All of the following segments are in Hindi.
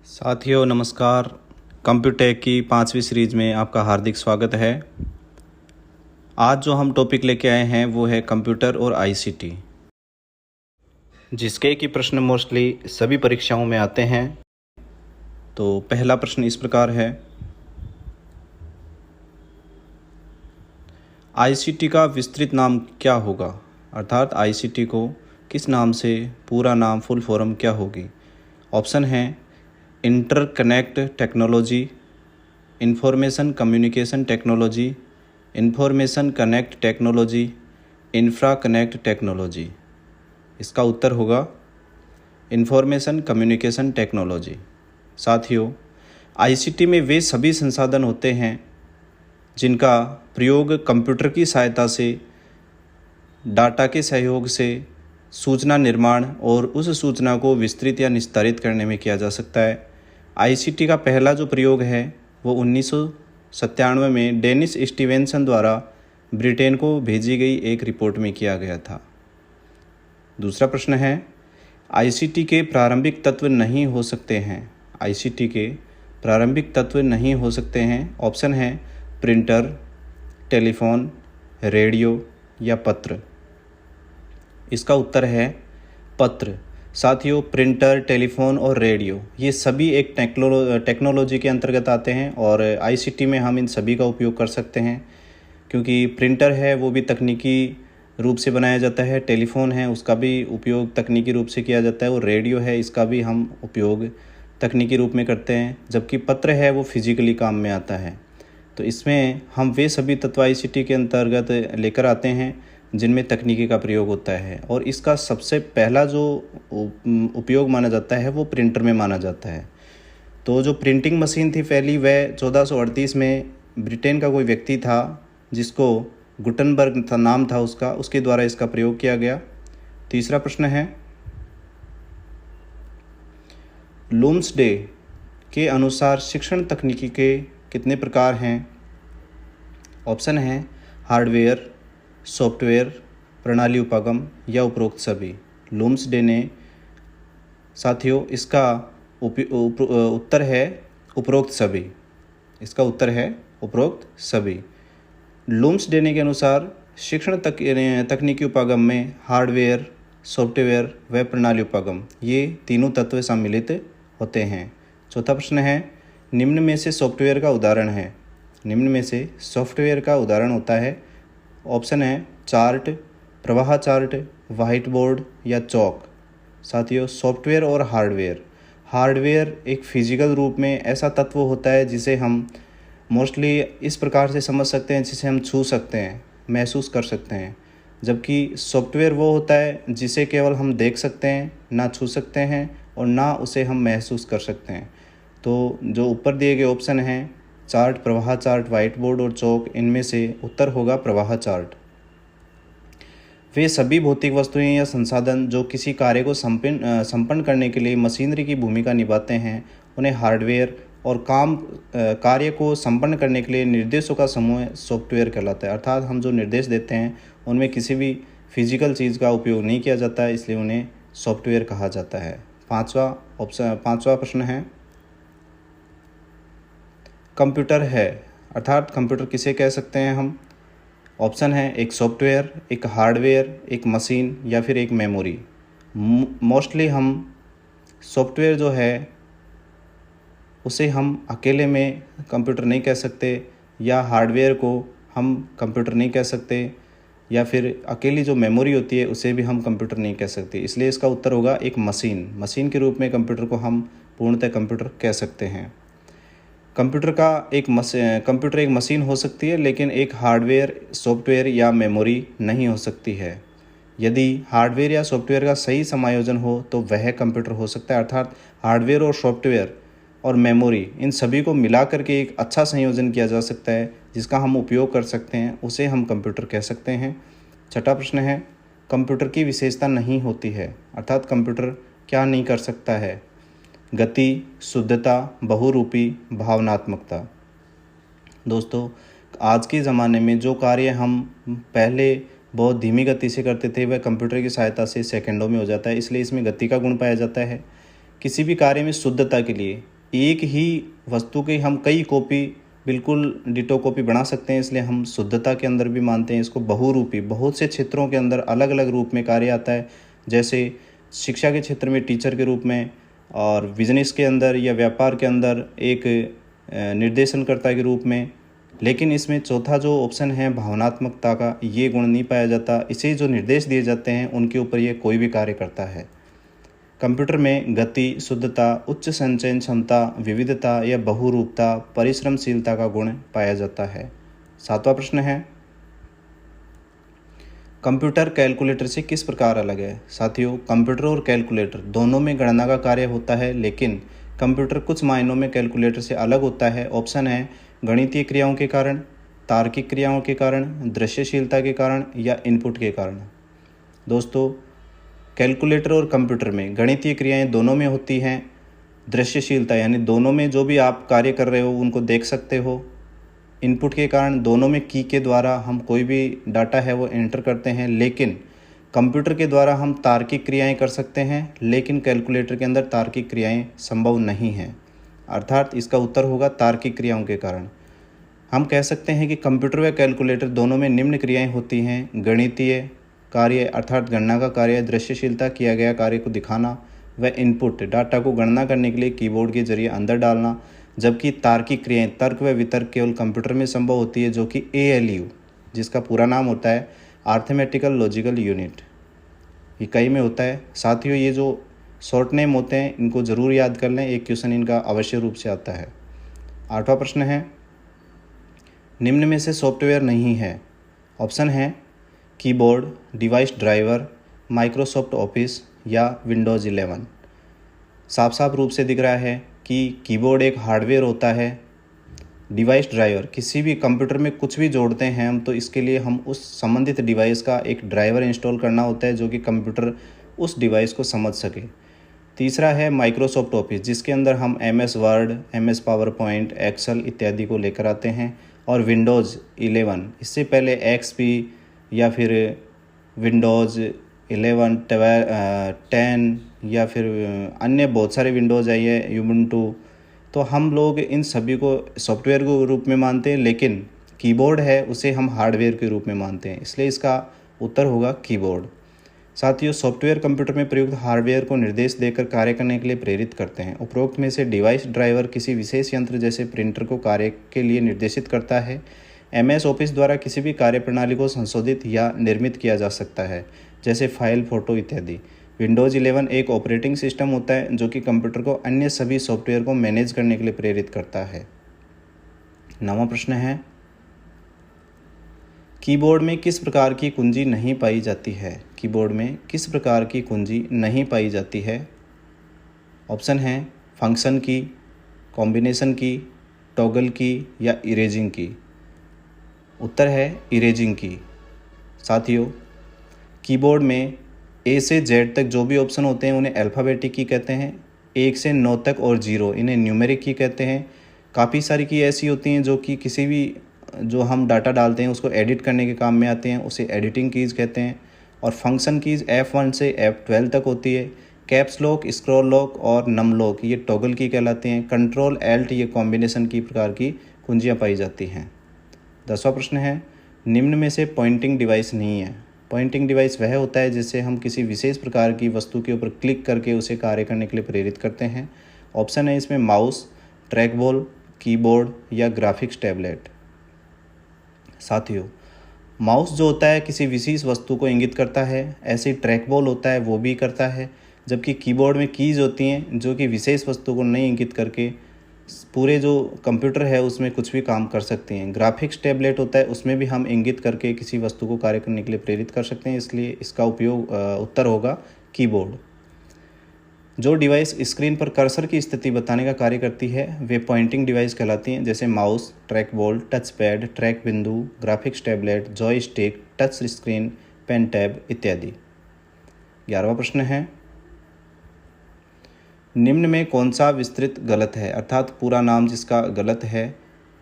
साथियों नमस्कार। कंप्यूटेक की 5वीं सीरीज में आपका हार्दिक स्वागत है। आज जो हम टॉपिक लेके आए हैं वो है कंप्यूटर और आईसीटी, जिसके की प्रश्न मोस्टली सभी परीक्षाओं में आते हैं। तो पहला प्रश्न इस प्रकार है, आईसीटी का विस्तृत नाम क्या होगा? अर्थात आईसीटी को किस नाम से पूरा नाम फुल फॉर्म क्या होगी? ऑप्शन हैं interconnect technology, information communication technology, information connect technology, infra connect technology. इसका उत्तर होगा इंफॉर्मेशन कम्युनिकेशन टेक्नोलॉजी। साथियों, आईसीटी में वे सभी संसाधन होते हैं जिनका प्रयोग कंप्यूटर की सहायता से, डाटा के सहयोग से सूचना निर्माण और उस सूचना को विस्तृत या निस्तारित करने में किया जा सकता है। आईसीटी का पहला जो प्रयोग है वो 1997 में डेनिस स्टीवेंसन द्वारा ब्रिटेन को भेजी गई एक रिपोर्ट में किया गया था। दूसरा प्रश्न है, आईसीटी के प्रारंभिक तत्व नहीं हो सकते हैं। आईसीटी के प्रारंभिक तत्व नहीं हो सकते हैं। ऑप्शन है प्रिंटर, टेलीफोन, रेडियो या पत्र। इसका उत्तर है पत्र। साथियों, प्रिंटर, टेलीफोन और रेडियो ये सभी एक टेक्नोलॉजी के अंतर्गत आते हैं और आईसीटी में हम इन सभी का उपयोग कर सकते हैं, क्योंकि प्रिंटर है वो भी तकनीकी रूप से बनाया जाता है, टेलीफोन है उसका भी उपयोग तकनीकी रूप से किया जाता है और रेडियो है इसका भी हम उपयोग तकनीकी रूप में करते हैं, जबकि पत्र है वो फिजिकली काम में आता है। तो इसमें हम वे सभी तत्व आईसीटी के अंतर्गत लेकर आते हैं जिनमें तकनीकी का प्रयोग होता है, और इसका सबसे पहला जो उपयोग माना जाता है वो प्रिंटर में माना जाता है। तो जो प्रिंटिंग मशीन थी पहली, वह 1438 में ब्रिटेन का कोई व्यक्ति था जिसको गुटनबर्ग नाम था उसके द्वारा इसका प्रयोग किया गया। तीसरा प्रश्न है, लूम्सडे के अनुसार शिक्षण तकनीकी के कितने प्रकार हैं? ऑप्शन है हार्डवेयर, सॉफ्टवेयर, प्रणाली उपागम या उपरोक्त सभी। लूम्सडे ने साथियों इसका उत्तर है उपरोक्त सभी। इसका उत्तर है उपरोक्त सभी। लूम्सडे ने के अनुसार शिक्षण तकनीकी उपागम में हार्डवेयर, सॉफ्टवेयर व प्रणाली उपागम ये तीनों तत्व सम्मिलित होते हैं। चौथा प्रश्न है, निम्न में से सॉफ्टवेयर का उदाहरण है। निम्न में से सॉफ्टवेयर का उदाहरण होता है, ऑप्शन है चार्ट, प्रवाह चार्ट, वाइट बोर्ड या चौक। साथियों, सॉफ्टवेयर और हार्डवेयर। हार्डवेयर एक फिजिकल रूप में ऐसा तत्व होता है जिसे हम मोस्टली इस प्रकार से समझ सकते हैं जिसे हम छू सकते हैं, महसूस कर सकते हैं, जबकि सॉफ्टवेयर वो होता है जिसे केवल हम देख सकते हैं, ना छू सकते हैं और ना उसे हम महसूस कर सकते हैं। तो जो ऊपर दिए गए ऑप्शन हैं चार्ट, प्रवाह चार्ट, वाइट बोर्ड और चौक, इनमें से उत्तर होगा प्रवाह चार्ट। वे सभी भौतिक वस्तुएं या संसाधन जो किसी कार्य को संपन्न करने के लिए मशीनरी की भूमिका निभाते हैं उन्हें हार्डवेयर, और कार्य को संपन्न करने के लिए निर्देशों का समूह सॉफ्टवेयर कहलाता है। अर्थात हम जो निर्देश देते हैं उनमें किसी भी फिजिकल चीज़ का उपयोग नहीं किया जाता है, इसलिए उन्हें सॉफ्टवेयर कहा जाता है। पांचवा प्रश्न है, कंप्यूटर है अर्थात कंप्यूटर किसे कह सकते हैं हम? ऑप्शन है एक सॉफ्टवेयर, एक हार्डवेयर, एक मशीन या फिर एक मेमोरी। मोस्टली हम सॉफ्टवेयर जो है उसे हम अकेले में कंप्यूटर नहीं कह सकते, या हार्डवेयर को हम कंप्यूटर नहीं कह सकते, या फिर अकेली जो मेमोरी होती है उसे भी हम कंप्यूटर नहीं कह सकते। इसलिए इसका उत्तर होगा एक मशीन। मशीन के रूप में कंप्यूटर को हम पूर्णतः कंप्यूटर कह सकते हैं। कंप्यूटर एक मशीन हो सकती है, लेकिन एक हार्डवेयर, सॉफ्टवेयर या मेमोरी नहीं हो सकती है। यदि हार्डवेयर या सॉफ्टवेयर का सही समायोजन हो तो वह कंप्यूटर हो सकता है। अर्थात हार्डवेयर और सॉफ्टवेयर और मेमोरी इन सभी को मिला करके एक अच्छा संयोजन किया जा सकता है जिसका हम उपयोग कर सकते हैं, उसे हम कंप्यूटर कह सकते हैं। छठा प्रश्न है, कंप्यूटर की विशेषता नहीं होती है। अर्थात कंप्यूटर क्या नहीं कर सकता है? गति, शुद्धता, बहुरूपी, भावनात्मकता। दोस्तों, आज के ज़माने में जो कार्य हम पहले बहुत धीमी गति से करते थे वह कंप्यूटर की सहायता से सेकंडों में हो जाता है, इसलिए इसमें गति का गुण पाया जाता है। किसी भी कार्य में शुद्धता के लिए एक ही वस्तु की हम कई कॉपी बिल्कुल डिटो कॉपी बना सकते हैं, इसलिए हम शुद्धता के अंदर भी मानते हैं इसको। बहुरूपी, बहुत से क्षेत्रों के अंदर अलग अलग रूप में कार्य आता है, जैसे शिक्षा के क्षेत्र में टीचर के रूप में, और बिजनेस के अंदर या व्यापार के अंदर एक निर्देशनकर्ता के रूप में। लेकिन इसमें चौथा जो ऑप्शन है भावनात्मकता का, ये गुण नहीं पाया जाता। इसे जो निर्देश दिए जाते हैं उनके ऊपर ये कोई भी कार्य करता है। कंप्यूटर में गति, शुद्धता, उच्च संचयन क्षमता, विविधता या बहुरूपता, परिश्रमशीलता का गुण पाया जाता है। 7वां प्रश्न है, कंप्यूटर कैलकुलेटर से किस प्रकार अलग है। साथियों, कंप्यूटर और कैलकुलेटर दोनों में गणना का कार्य होता है, लेकिन कंप्यूटर कुछ मायनों में कैलकुलेटर से अलग होता है। ऑप्शन है गणितीय क्रियाओं के कारण, तार्किक क्रियाओं के कारण, दृश्यशीलता के कारण या इनपुट के कारण। दोस्तों, कैलकुलेटर और कंप्यूटर में गणितीय क्रियाएं दोनों में होती हैं। दृश्यशीलता यानी दोनों में जो भी आप कार्य कर रहे हो उनको देख सकते हो। इनपुट के कारण दोनों में की के द्वारा हम कोई भी डाटा है वो एंटर करते हैं, लेकिन कंप्यूटर के द्वारा हम तार्किक क्रियाएं कर सकते हैं, लेकिन कैलकुलेटर के अंदर तार्किक क्रियाएं संभव नहीं हैं। अर्थात इसका उत्तर होगा तार्किक क्रियाओं के कारण। हम कह सकते हैं कि कंप्यूटर व कैलकुलेटर दोनों में निम्न क्रियाएं होती हैं: गणितीय कार्य अर्थात गणना का कार्य, दृश्यशीलता किया गया कार्य को दिखाना, व इनपुट डाटा को गणना करने के लिए कीबोर्ड के जरिए अंदर डालना। जबकि तार्किक क्रियाएं तर्क व वितर्क केवल कंप्यूटर में संभव होती है, जो कि ALU, जिसका पूरा नाम होता है आर्थमेटिकल लॉजिकल यूनिट, इकाई में होता है। साथियों, ये जो शॉर्ट नेम होते हैं इनको ज़रूर याद कर लें, एक क्वेश्चन इनका अवश्य रूप से आता है। 8वां प्रश्न है, निम्न में से सॉफ्टवेयर नहीं है। ऑप्शन है keyboard, device driver, Microsoft office या विंडोज़ 11। साफ साफ रूप से दिख रहा है कि कीबोर्ड एक हार्डवेयर होता है। डिवाइस ड्राइवर, किसी भी कंप्यूटर में कुछ भी जोड़ते हैं हम, तो इसके लिए हम उस संबंधित डिवाइस का एक ड्राइवर इंस्टॉल करना होता है, जो कि कंप्यूटर उस डिवाइस को समझ सके। तीसरा है माइक्रोसॉफ्ट ऑफिस, जिसके अंदर हम MS word, MS PowerPoint, Excel इत्यादि को लेकर आते हैं। और विंडोज़ 11, इससे पहले XP या फिर विंडोज़ 11, 10 या फिर अन्य बहुत सारे विंडोज़ आई है, यूबुंटू। तो हम लोग इन सभी को सॉफ्टवेयर के रूप में मानते हैं, लेकिन कीबोर्ड है उसे हम हार्डवेयर के रूप में मानते हैं, इसलिए इसका उत्तर होगा कीबोर्ड। साथियों, सॉफ्टवेयर कंप्यूटर में प्रयुक्त हार्डवेयर को निर्देश देकर कार्य करने के लिए प्रेरित करते हैं। उपरोक्त में से डिवाइस ड्राइवर किसी विशेष यंत्र जैसे प्रिंटर को कार्य के लिए निर्देशित करता है। MS ऑफिस द्वारा किसी भी कार्य प्रणाली को संशोधित या निर्मित किया जा सकता है, जैसे फाइल, फोटो इत्यादि। विंडोज़ 11 एक ऑपरेटिंग सिस्टम होता है जो कि कंप्यूटर को अन्य सभी सॉफ्टवेयर को मैनेज करने के लिए प्रेरित करता है। 9वां प्रश्न है, कीबोर्ड में किस प्रकार की कुंजी नहीं पाई जाती है। कीबोर्ड में किस प्रकार की कुंजी नहीं पाई जाती है। ऑप्शन है फंक्शन की, कॉम्बिनेशन की, टॉगल की या इरेजिंग की। उत्तर है इरेजिंग की। साथियों, कीबोर्ड में A से Z तक जो भी ऑप्शन होते हैं उन्हें अल्फ़ाबेटिक की कहते हैं। 1 से 9 तक और 0 इन्हें न्यूमेरिक की कहते हैं। काफ़ी सारी की ऐसी होती हैं जो कि किसी भी जो हम डाटा डालते हैं उसको एडिट करने के काम में आते हैं, उसे एडिटिंग कीज़ कहते हैं। और फंक्शन कीज़ F1 से F12 तक होती है। कैप्स लॉक, स्क्रॉल लॉक और नम लॉक ये टॉगल की कहलाते हैं। कंट्रोल एल्ट ये कॉम्बिनेशन की प्रकार की कुंजियाँ पाई जाती हैं। 10वां प्रश्न है, निम्न में से पॉइंटिंग डिवाइस नहीं है। पॉइंटिंग डिवाइस वह होता है जिससे हम किसी विशेष प्रकार की वस्तु के ऊपर क्लिक करके उसे कार्य करने के लिए प्रेरित करते हैं। ऑप्शन है इसमें माउस, ट्रैक बॉल, कीबोर्ड या ग्राफिक्स टैबलेट। साथियों, माउस जो होता है किसी विशेष वस्तु को इंगित करता है, ऐसे ट्रैक बॉल होता है वो भी करता है, जबकि कीबोर्ड में कीज़ होती हैं जो कि विशेष वस्तु को नहीं इंगित करके पूरे जो कंप्यूटर है उसमें कुछ भी काम कर सकते हैं। ग्राफिक्स टैबलेट होता है, उसमें भी हम इंगित करके किसी वस्तु को कार्य करने के लिए प्रेरित कर सकते हैं, इसलिए इसका उपयोग उत्तर होगा कीबोर्ड। जो डिवाइस स्क्रीन पर कर्सर की स्थिति बताने का कार्य करती है वे पॉइंटिंग डिवाइस कहलाती हैं, जैसे mouse, track ball, touch pad, track बिंदु, graphics tablet, joystick, touch screen, pen tab इत्यादि। 11वां प्रश्न है, निम्न में कौन सा विस्तृत गलत है, अर्थात पूरा नाम जिसका गलत है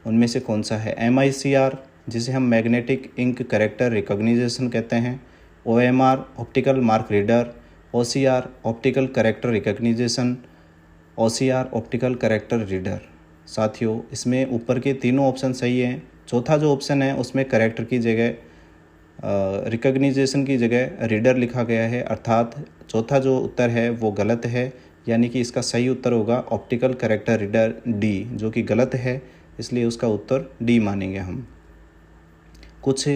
उनमें से कौन सा है। MICR जिसे हम मैग्नेटिक इंक कैरेक्टर रिकॉग्निशन कहते हैं। OMR optical mark reader. OCR optical character recognition. OCR optical character reader. साथियों, इसमें ऊपर के तीनों ऑप्शन सही हैं। चौथा जो ऑप्शन है उसमें कैरेक्टर की जगह रिकग्निजेशन की जगह रीडर लिखा गया है, अर्थात चौथा जो उत्तर है वो गलत है, यानी कि इसका सही उत्तर होगा ऑप्टिकल कैरेक्टर रीडर डी, जो कि गलत है, इसलिए उसका उत्तर डी मानेंगे हम। कुछ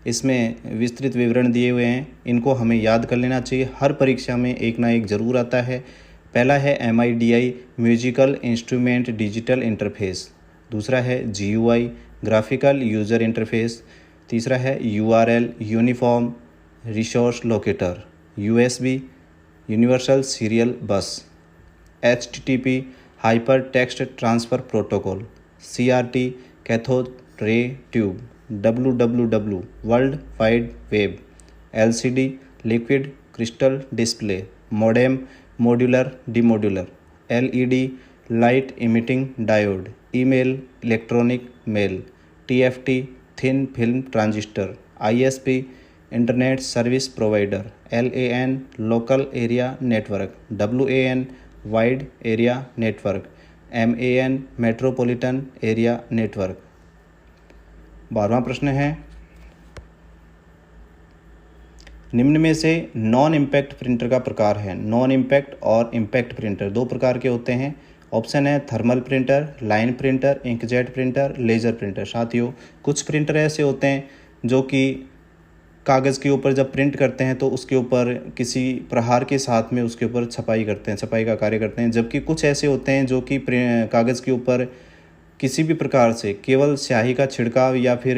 इसमें विस्तृत विवरण दिए हुए हैं, इनको हमें याद कर लेना चाहिए, हर परीक्षा में एक ना एक ज़रूर आता है। पहला है MIDI musical instrument digital interface, दूसरा है GUI ग्राफिकल यूज़र इंटरफेस, तीसरा है URL uniform resource locator, USB universal serial bus, HTTP hyper text transfer protocol, CRT cathode ray tube, WWW world wide web, LCD liquid crystal display, modem modular demodular, LED light emitting diode, email electronic mail, TFT thin film transistor, ISP internet service provider, LAN local area network, WAN wide area network, MAN metropolitan area network. 12वां प्रश्न है, निम्न में से नॉन इम्पैक्ट प्रिंटर का प्रकार है। नॉन इम्पैक्ट और इम्पैक्ट प्रिंटर दो प्रकार के होते हैं। ऑप्शन है thermal printer, line printer, inkjet printer, laser printer. साथियों, कुछ प्रिंटर ऐसे होते हैं जो कि कागज़ के ऊपर जब प्रिंट करते हैं तो उसके ऊपर किसी प्रहार के साथ में उसके ऊपर छपाई करते हैं, छपाई का कार्य करते हैं, जबकि कुछ ऐसे होते हैं जो कि कागज़ के ऊपर किसी भी प्रकार से केवल स्याही का छिड़काव या फिर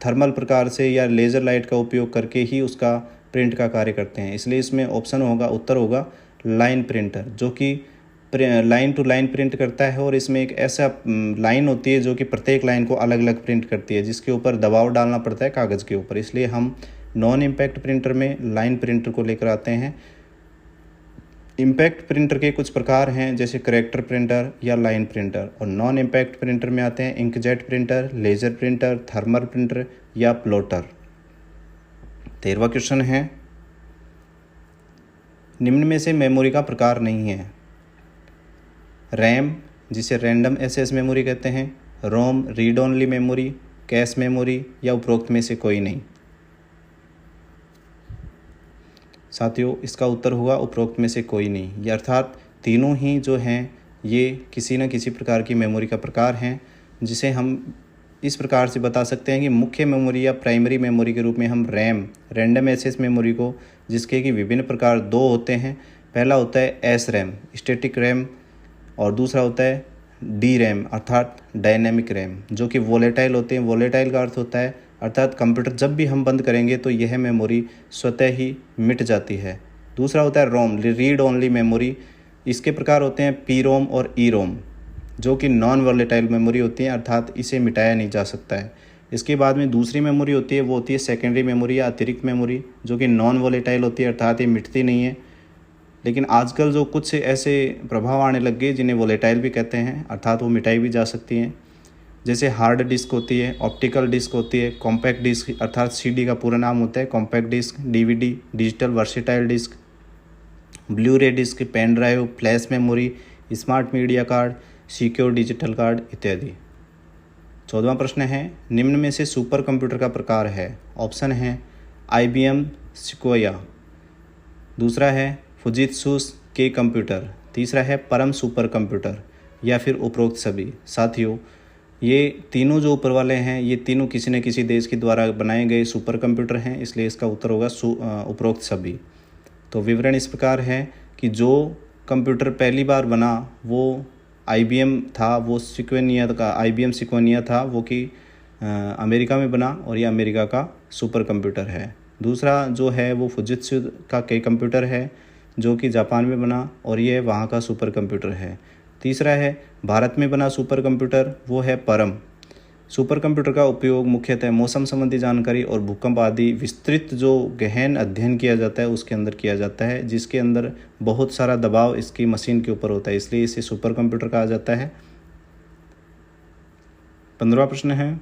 थर्मल प्रकार से या लेज़र लाइट का उपयोग करके ही उसका प्रिंट का कार्य करते हैं। इसलिए इसमें ऑप्शन होगा, उत्तर होगा लाइन प्रिंटर, जो कि लाइन टू लाइन प्रिंट करता है और इसमें एक ऐसा लाइन होती है जो कि प्रत्येक लाइन को अलग अलग प्रिंट करती है, जिसके ऊपर दबाव डालना पड़ता है कागज़ के ऊपर। इसलिए हम नॉन इम्पैक्ट प्रिंटर में लाइन प्रिंटर को लेकर आते हैं। इम्पैक्ट प्रिंटर के कुछ प्रकार हैं, जैसे करेक्टर प्रिंटर या लाइन प्रिंटर, और नॉन इम्पैक्ट प्रिंटर में आते हैं inkjet printer, laser printer, thermal printer या प्लॉटर। 13वां क्वेश्चन है, निम्न में से मेमोरी का प्रकार नहीं है। रैम, जिसे रैंडम एक्सेस मेमोरी कहते हैं, ROM read only memory, cache memory या उपरोक्त में से कोई नहीं। साथियों, इसका उत्तर होगा उपरोक्त में से कोई नहीं। ये अर्थात तीनों ही जो हैं ये किसी न किसी प्रकार की मेमोरी का प्रकार हैं, जिसे हम इस प्रकार से बता सकते हैं कि मुख्य मेमोरी या प्राइमरी मेमोरी के रूप में हम रैम रैंडम एक्सेस मेमोरी को, जिसके कि विभिन्न प्रकार दो होते हैं। पहला होता है एस रैम स्टैटिक रैम, और दूसरा होता है डी रैम अर्थात डायनेमिक रैम, जो कि वोलेटाइल होते हैं। वोलेटाइल का अर्थ होता है अर्थात कंप्यूटर जब भी हम बंद करेंगे तो यह मेमोरी स्वतः ही मिट जाती है। दूसरा होता है रोम रीड ओनली मेमोरी। इसके प्रकार होते हैं पी रोम और ई रोम, जो कि नॉन वोलेटाइल मेमोरी होती है, अर्थात इसे मिटाया नहीं जा सकता है। इसके बाद में दूसरी मेमोरी होती है, वो होती है सेकेंडरी मेमोरी या अतिरिक्त मेमोरी, जो कि नॉन वोलेटाइल होती है, अर्थात ये मिटती नहीं है। लेकिन आजकल जो कुछ ऐसे प्रभाव आने लग गए जिन्हें वोलेटाइल भी कहते हैं, अर्थात वो मिटाई भी जा सकती हैं। जैसे हार्ड डिस्क होती है, ऑप्टिकल डिस्क होती है, कॉम्पैक्ट डिस्क अर्थात CD का पूरा नाम होता है compact disc, DVD digital versatile disc, blu ray disc, pen drive, flash memory, smart media card, secure digital card इत्यादि। 14वां प्रश्न है, निम्न में से सुपर कंप्यूटर का प्रकार है। ऑप्शन है IBM सिक्वोया, दूसरा है फुजित्सु के कंप्यूटर, तीसरा है परम सुपर कंप्यूटर या फिर उपरोक्त सभी। साथियों, ये तीनों जो ऊपर वाले हैं ये तीनों किसी न किसी देश के द्वारा बनाए गए सुपर कंप्यूटर हैं, इसलिए इसका उत्तर होगा उपरोक्त सभी। तो विवरण इस प्रकार है कि जो कंप्यूटर पहली बार बना वो IBM था, वो सिक्वेनिया का IBM सिक्वेनिया था, वो कि अमेरिका में बना और ये अमेरिका का सुपर कंप्यूटर है। दूसरा जो है वो फुजित्सु का के कंप्यूटर है, जो कि जापान में बना और ये वहाँ का सुपर कंप्यूटर है। तीसरा है भारत में बना सुपर कंप्यूटर, वो है परम। सुपर कंप्यूटर का उपयोग मुख्यतः मौसम संबंधी जानकारी और भूकंप आदि विस्तृत जो गहन अध्ययन किया जाता है उसके अंदर किया जाता है, जिसके अंदर बहुत सारा दबाव इसकी मशीन के ऊपर होता है, इसलिए इसे सुपर कंप्यूटर कहा जाता है। 15वां प्रश्न है,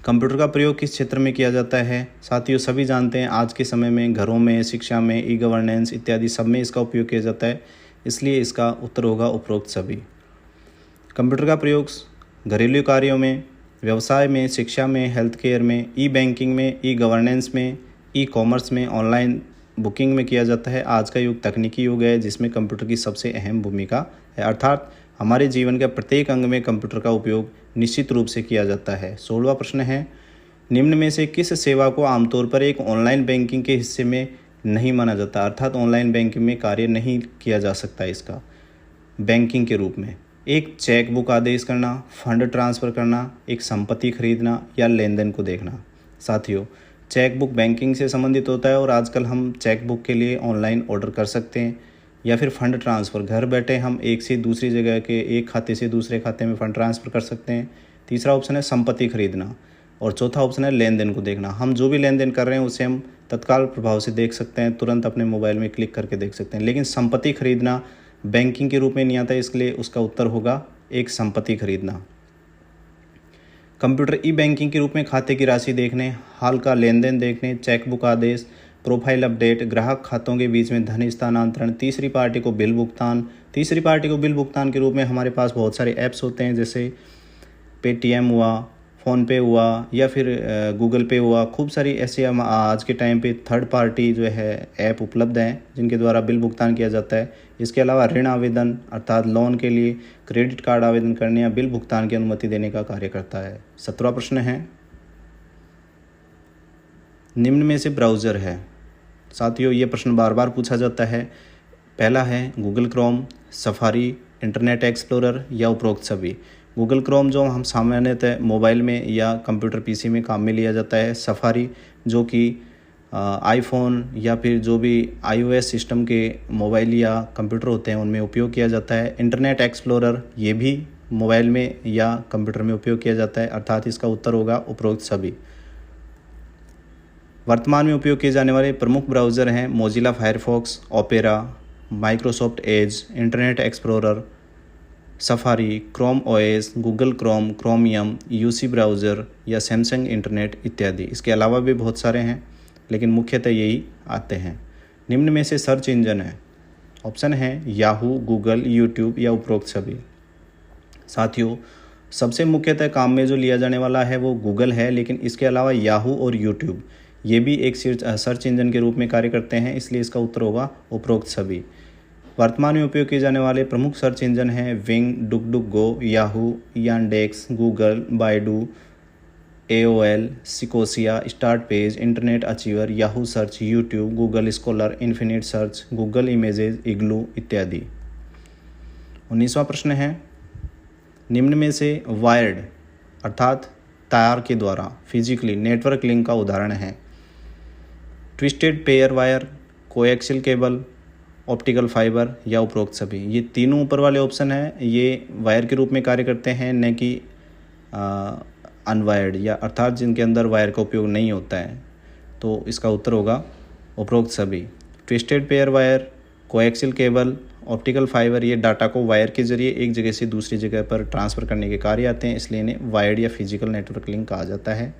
कंप्यूटर का प्रयोग किस क्षेत्र में किया जाता है। साथियों, सभी जानते हैं आज के समय में घरों में, शिक्षा में, ई गवर्नेंस इत्यादि सब में इसका उपयोग किया जाता है। इसलिए इसका उत्तर होगा उपरोक्त सभी। कंप्यूटर का प्रयोग घरेलू कार्यों में, व्यवसाय में, शिक्षा में, हेल्थ केयर में, ई बैंकिंग में, ई गवर्नेंस में, ई कॉमर्स में, ऑनलाइन बुकिंग में किया जाता है। आज का युग तकनीकी युग है जिसमें कंप्यूटर की सबसे अहम भूमिका है, अर्थात हमारे जीवन के प्रत्येक अंग में कंप्यूटर का उपयोग निश्चित रूप से किया जाता है। 16वां प्रश्न है, निम्न में से किस सेवा को आमतौर पर एक ऑनलाइन बैंकिंग के हिस्से में नहीं माना जाता, अर्थात ऑनलाइन बैंकिंग में कार्य नहीं किया जा सकता इसका बैंकिंग के रूप में? एक चेक बुक आदेश करना, फंड ट्रांसफ़र करना, एक संपत्ति खरीदना या लेन देन को देखना। साथियों, चेक बुक बैंकिंग से संबंधित होता है और आजकल हम चेक बुक के लिए ऑनलाइन ऑर्डर कर सकते हैं, या फिर फंड ट्रांसफ़र घर बैठे हम एक से दूसरी जगह के एक खाते से दूसरे खाते में फ़ंड ट्रांसफ़र कर सकते हैं। तीसरा ऑप्शन है संपत्ति खरीदना और चौथा ऑप्शन है लेन देन को देखना। हम जो भी लेन देन कर रहे हैं उसे हम तत्काल प्रभाव से देख सकते हैं, तुरंत अपने मोबाइल में क्लिक करके देख सकते हैं। लेकिन संपत्ति खरीदना बैंकिंग के रूप में नहीं आता, इसलिए उसका उत्तर होगा एक संपत्ति खरीदना। कंप्यूटर ई बैंकिंग के रूप में खाते की राशि देखने, हाल का लेन देन देखने, चेक बुक आदेश, प्रोफाइल अपडेट, ग्राहक खातों के बीच में धन स्थानांतरण, तीसरी पार्टी को बिल भुगतान के रूप में हमारे पास बहुत सारे ऐप्स होते हैं, जैसे पेटीएम हुआ, फ़ोनपे हुआ या फिर गूगल पे हुआ। खूब सारी ऐसे आज के टाइम पे थर्ड पार्टी जो है ऐप उपलब्ध हैं जिनके द्वारा बिल भुगतान किया जाता है। इसके अलावा ऋण आवेदन अर्थात लोन के लिए क्रेडिट कार्ड आवेदन करने या बिल भुगतान की अनुमति देने का कार्य करता है। 17वां प्रश्न है, निम्न में से ब्राउज़र है। साथियों, ये प्रश्न बार बार पूछा जाता है। पहला है Google Chrome, safari, internet explorer या उपरोक्त सभी। गूगल क्रोम जो हम सामान्यतः मोबाइल में या कंप्यूटर पीसी में काम में लिया जाता है। सफारी जो कि आईफोन या फिर जो भी iOS सिस्टम के मोबाइल या कंप्यूटर होते हैं उनमें उपयोग किया जाता है। इंटरनेट एक्सप्लोरर ये भी मोबाइल में या कंप्यूटर में उपयोग किया जाता है, अर्थात इसका उत्तर होगा उपरोक्त सभी। वर्तमान में उपयोग किए जाने वाले प्रमुख ब्राउज़र हैं Mozilla Firefox, opera, Microsoft Edge, internet explorer, safari, Chrome OS, Google Chrome, chromium, UC browser या सैमसंग इंटरनेट इत्यादि। इसके अलावा भी बहुत सारे हैं लेकिन मुख्यतः यही आते हैं। निम्न में से सर्च इंजन है। ऑप्शन है याहू, गूगल, यूट्यूब या उपरोक्त सभी। साथियों, सबसे मुख्यतः काम में जो लिया जाने वाला है वो गूगल है, लेकिन इसके अलावा याहू और यूट्यूब ये भी एक सर्च इंजन के रूप में कार्य करते हैं, इसलिए इसका उत्तर होगा उपरोक्त सभी। वर्तमान में उपयोग किए जाने वाले प्रमुख सर्च इंजन हैं Bing, DuckDuckGo, Yahoo, Yandex, Google, Baidu, AOL, Ecosia, start page, internet achiever, Yahoo search, YouTube, Google Scholar, infinite search, Google images, igloo इत्यादि। 19वां प्रश्न है, निम्न में से वायर्ड अर्थात तार के द्वारा फिजिकली नेटवर्क लिंक का उदाहरण है। Twisted pair wire, coaxial cable, optical fibre या उपरोक्त सभी। ये तीनों ऊपर वाले ऑप्शन हैं, ये वायर के रूप में कार्य करते हैं, न कि अनवायर्ड या अर्थात जिनके अंदर वायर का उपयोग नहीं होता है। तो इसका उत्तर होगा उपरोक्त सभी। Twisted pair wire, coaxial cable, optical fibre ये डाटा को वायर के जरिए एक जगह से दूसरी जगह पर ट्रांसफ़र करने के कार्य आते हैं, इसलिए इन्हें वायर्ड या फिजिकल नेटवर्क लिंक कहा जाता है।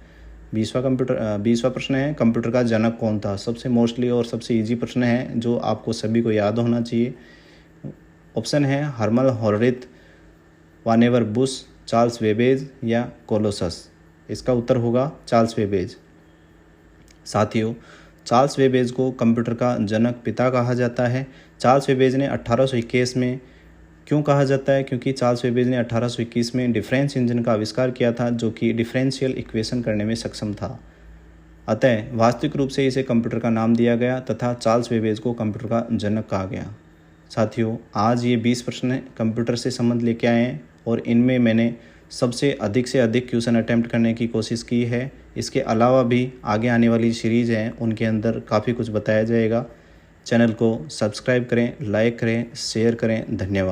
20वां प्रश्न है, कंप्यूटर का जनक कौन था? सबसे मोस्टली और सबसे ईजी प्रश्न है जो आपको सभी को याद होना चाहिए। ऑप्शन है हर्मल हॉलरिथ, वानेवर बुश, चार्ल्स वेबेज या कोलोसस। इसका उत्तर होगा चार्ल्स वेबेज। साथियों, चार्ल्स वेबेज को कंप्यूटर का जनक पिता कहा जाता है। चार्ल्स वेबेज ने 1821 में क्यों कहा जाता है? क्योंकि चार्ल्स वेबेज ने 1821 में डिफरेंस इंजन का आविष्कार किया था जो कि डिफरेंशियल इक्वेशन करने में सक्षम था। अतः वास्तविक रूप से इसे कंप्यूटर का नाम दिया गया तथा चार्ल्स वेबेज को कंप्यूटर का जनक कहा गया। साथियों, आज ये 20 प्रश्न कंप्यूटर से संबंध लेके आए हैं और इनमें मैंने सबसे अधिक से अधिक क्वेश्चन अटैम्प्ट करने की कोशिश की है। इसके अलावा भी आगे आने वाली सीरीज़ हैं उनके अंदर काफ़ी कुछ बताया जाएगा। चैनल को सब्सक्राइब करें, लाइक करें, शेयर करें। धन्यवाद।